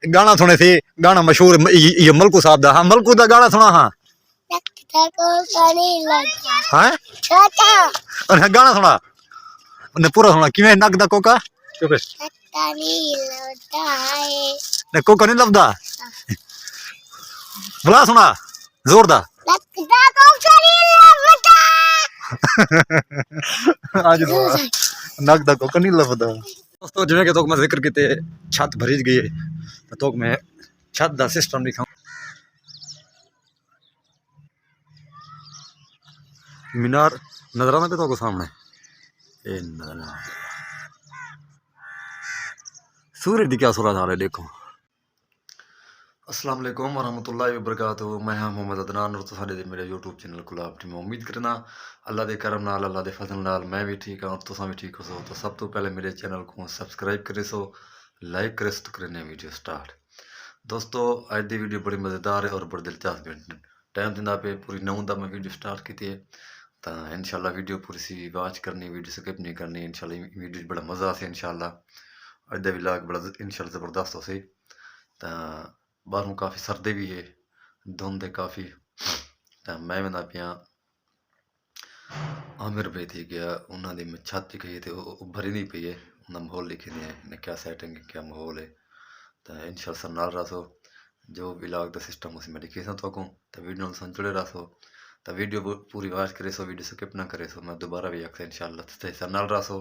गाना सुने थे, गाना मशहूर ये मलकू साहब दा। हाँ मलकू दा गाना सुना। हाँ हाँ गाना सुना ने पूरा सुना किवें नक दा कोका चुप ने कोका नहीं लभदा बुला सुना जोर दा आज नक दा कोका नहीं लभदा। दोस्तों जिवें कि तो मैं जिक्र कीते छत भरी गई है तो मैं छत दा सिस्टम दिखाऊं। मीनार नजर आना पे तो सामने ए सूरज की क्या सूरत हाल है देखो। अस्सलाम वालेकुम वरहमतुल्लाहि वबरकातुहू। मैं हाँ मोहम्मद अदनान और तुसां दे मेरे यूट्यूब चैनल को आप मैं उम्मीद करना अल्लाह के करम नाल अल्लाह के फजल नाल मैं भी ठीक हाँ और तुसां भी ठीक हो सो। तो सब तो पहले मेरे चैनल को सब्सक्राइब करे सो, लाइक करे सो, तो करने वीडियो स्टार्ट। दोस्तों अज की वीडियो बड़ी मज़ेदार है और बड़ी दिलचस्प है। टाइम दिंदा पे पूरी 9 दा मैं वीडियो स्टार्ट की है तो इंशाल्लाह वीडियो पूरी सी वॉच करनी, वीडियो स्किप नहीं करनी। इंशाल्लाह वीडियो बड़ा मज़ा आसे। इंशाल्लाह अज का व्लॉग बड़ा इंशाल्लाह ज़बरदस्त हो सी। तो बाहरों काफ़ी सर्दी भी है, धुंध है काफ़ी। तो मैं बंदा पिया आमिर पे थी गया उन्होंने मैं छत दिखाई तो भरी नहीं पई है उन्हें माहौल लिखे ने क्या सेटिंग है क्या माहौल है। तो इंशाल्लाह नाल रसो जो व्लॉग का सिस्टम उसी मैं दिखे तो वीडियो जुड़े रसो। तो वीडियो पूरी वॉच करे सो, वीडियो स्किप ना करे सो। मैं दोबारा भी आखसा इंशाल्लाह नाल रसो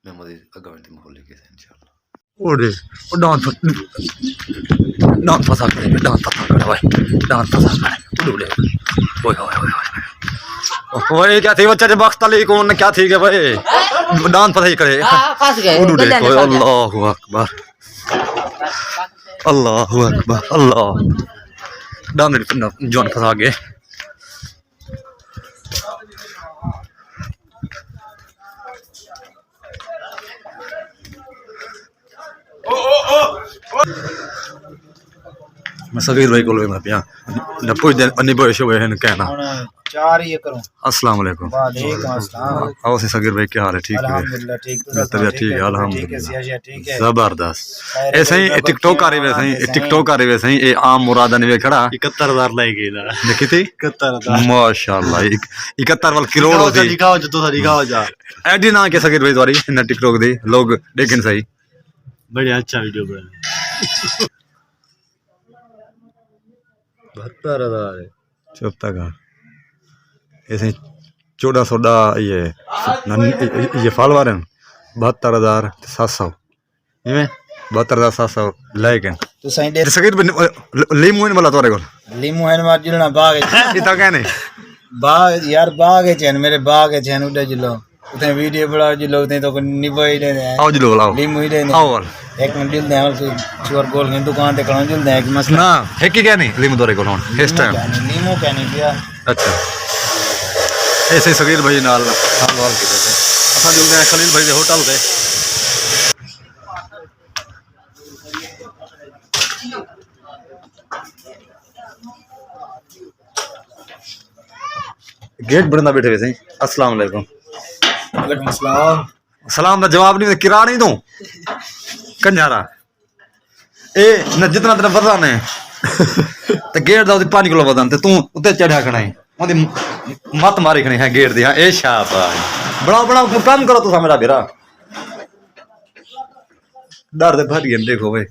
मैं मुझे अगवा माहौल लिखे इंशाल्लाह। ओरे डांस डांस फसा करे डांस फसा करे भाई डांस फसा करे उड़े ओए ओए ओए ओए क्या थी बच्चा जब बख्त अली कौन क्या थी के भाई डांस फसा ही करे फंस गए उड़े अल्लाहु अकबर अल्लाहु अकबर अल्लाह डांस जोन फसा गए। मैं सगीर भाई को मैं पिया न पूछ दे अन्नी बॉयश हुए हैं कहना 4 ही करूं। अस्सलाम वालेकुम। वालेकुम अस्सलाम। आओ से सगीर भाई क्या हाल है? ठीक है अल्हम्दुलिल्लाह ठीक है। तबीयत ठीक है अल्हम्दुलिल्लाह ठीक है जबरदस्त। ऐसे ही टिकटॉक आ रही वैसे ही टिकटॉक आ रही वैसे ही आम मुरादा ने खड़ा 71000 लाएगी ना देखी थी 71000 माशाल्लाह 71 वाल करोड़ हो सी दिखाओ जो तो दिखाओ जा एडी ना के सगीर भाई द्वारी इन टिकटॉक दी लोग देखें सही बढ़िया अच्छा वीडियो बना 72000 चुप तक ऐसे 1400 ये फल वाले 72700 इवें 72700 लाइक हैं तो सही दे सगीर लीमू वाला तोरे को लीमू है मार जिलना बाग इता कहने बाग यार बाग है चैन मेरे बाग है चैन उड़े जिलो उतने वीडियो बड़ा जिलो उतने तो निभाई ले आओ जिलो लाओ लीमू ही लेने आओ एक मिनट दिल दे और चोर गोल की दुकान पे खड़ा दिल दे एक मसला ना है कि क्या नहीं लीमू तोरे को इस टाइम लीमू क्या नहीं किया। अच्छा ऐसे सगीर भाई नाल हाल वाल की थे असा जुलते हैं खलील भाई के होटल पे। गेट बंदा बैठे वैसे अस्सलाम वालेकुम। वालेकुम अस्सलाम। सलाम का जवाब नहीं किरा नहीं दूं कंजारा ए न जितना तेरा बदला ने ते गेट दा 5 किलो बदन ते तू उते चढ़ा खड़ा है ओदी मत मारी खड़ी है गेट दी। हां ए शाबाश बड़ा बड़ा काम करो तुसा मेरा बेरा डर दे भर गए देखो वे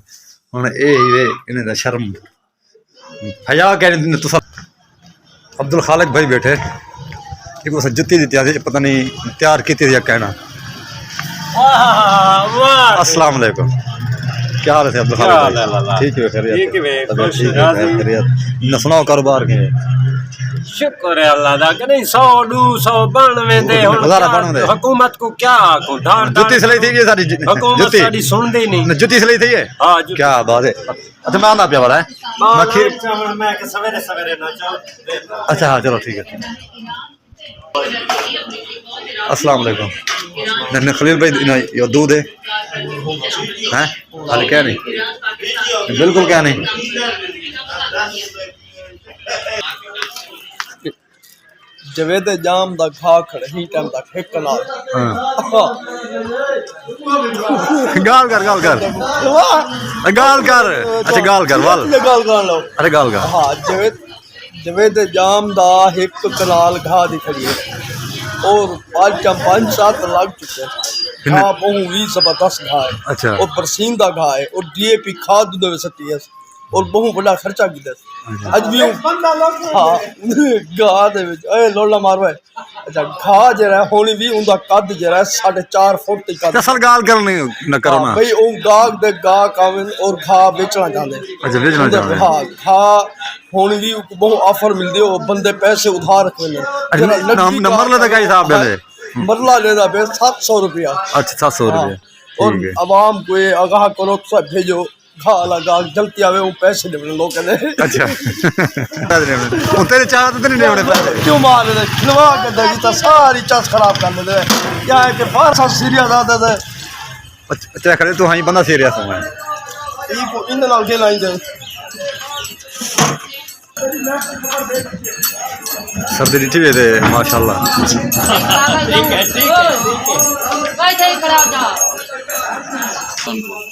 हुन ए ही वे इने दा शर्म हया कह तुसा। अब्दुल खालिक भाई बैठे एक उस जुत्ती दी तैयारी पता नहीं तैयार की थी कहना। अस्सलाम वालेकुम क्या हाल है अब्दुल खालिक? ठीक है खैरियत न सुनाओ कारोबार के शुक्र है अल्लाह दा कि नहीं 100 200 92 दे हुकूमत को क्या को धार जुत्ती सलाई थी ये सारी हुकूमत साडी सुनदी नहीं जुत्ती सलाई थी ये हां क्या बात है। अच्छा मैं आंदा पिया वाला है मैं खीर मैं के सवेरे सवेरे ना चल। अच्छा हाँ चलो ठीक है। अस्सलाम वालेकुम न खलील भाई यो दूध है हैं हाल क्या नहीं बिल्कुल क्या नहीं जवेद जाम दा खा खड़े ही टाइम तक एक कनाल गाल कर गाल कर अच्छा गाल कर वाल गाल गाल लो अरे गाल कर हाँ जवेद जाम दा एक कनाल घा दी खड़ी है और 5-7 लाख चुके हैं घा बहु 20-10 घा है अच्छा और बरसीन दा घा है और डीएपी खाद दे सकती है और बहु बड़ा खर्चा की दस अज भी हाँ घा दे विच ए लोला मारो अच्छा घा जरा होनी भी उनका कद जरा 4.5 फुट तक कद असल गाल करनी न करो ना भाई ओ गाग दे गा कावन और घा बेचना चाहते अच्छा बेचना चाहते हैं हाँ घा होनी भी बहु ऑफर मिलदी ओ बंदे पैसे उधार रखने नंबर लेता गाई साहब पहले मरला लेदा बे 700 रुपया अच्छा 700 रुपये और अवाम को ये आगाह करो तो भेजो घा लगा जल्दी आवे वो पैसे दे लोग कहते अच्छा तेरे चाह तो नहीं देने पैसे क्यों मार दे खिलवा के देगी तो सारी चास खराब कर दे क्या है कि फारसा सीरियस आते थे अच्छा खड़े तो हाँ बंदा सीरियस है ई को इन नाल खेल आई दे सर्दी नीचे भी दे माशाल्लाह ठीक है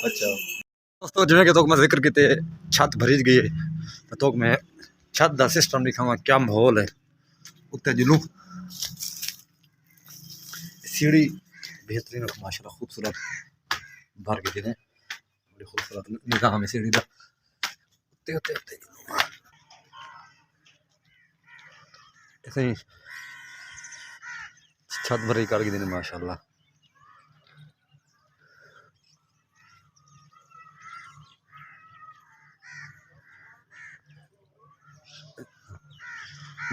अच्छा दोस्तों जिवें कि तो मैं जिक्र किते छत भरी गई है तो मैं छत का सिस्टम दिखावा क्या माहौल है उत्ते जुलूं सीढ़ी बेहतरीन माशाल्लाह खूबसूरत भर के दिन बड़ी खूबसूरत निगाह में सीढ़ी दा उत्ते उत्ते उत्ते ऐसे ही छत भरी कर के दिन माशाल्लाह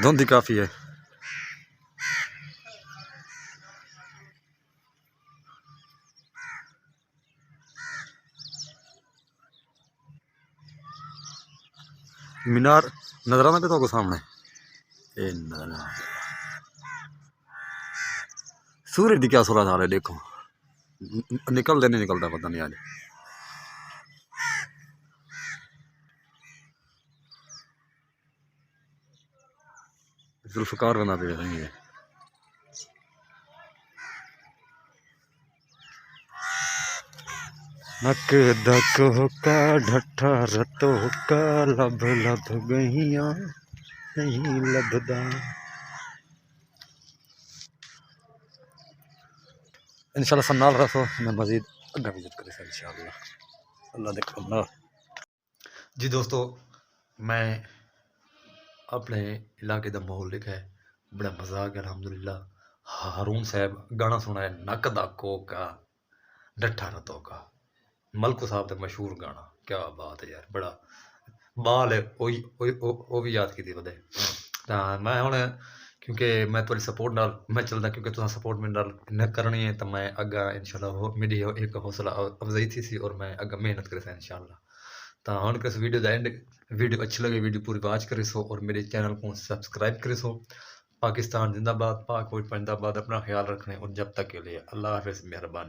धुंध काफ़ी है मीनार नजर आना पे तो सामने ए सूरज की क्या सूरत हाल है देखो निकलते नहीं निकलता पता नहीं आज जुल्फकार बना पे रही है नक दक होका ढट्ठा रतो होका लब लब गहिया नहीं लभदा इंशाल्लाह सन्नाल रसो मैं मजीद अगर विजिट करे इंशाल्लाह अल्लाह दे करम नाल जी दोस्तों मैं अपने इलाके का माहौल लिखा है बड़ा मजा आ गया अल्हम्दुलिल्लाह हारून साहब गाना सुना है नक दा कोका डट्ठा रतो का मलकू साहब का मशहूर गाना क्या बात है यार बड़ा बाल है वो भी याद की बंदे तो मैं हुण क्योंकि मैं थोड़ी सपोर्ट नाल मैं चलदा क्योंकि तुहां सपोर्ट मेरे नाल न करनी है तो मैं अग्गा इंशाल्लाह मेरी एक हौसला अफजाई थी सी और मैं अग्गा मेहनत करे इंशाल्लाह तो हुण किस वीडियो का एंड वीडियो अच्छी लगे वीडियो पूरी वॉच करे सो और मेरे चैनल को सब्सक्राइब करे सो पाकिस्तान जिंदाबाद पाक फौज जिंदाबाद अपना ख्याल रखने और जब तक के लिए अल्लाह हाफिज़ मेहरबानी।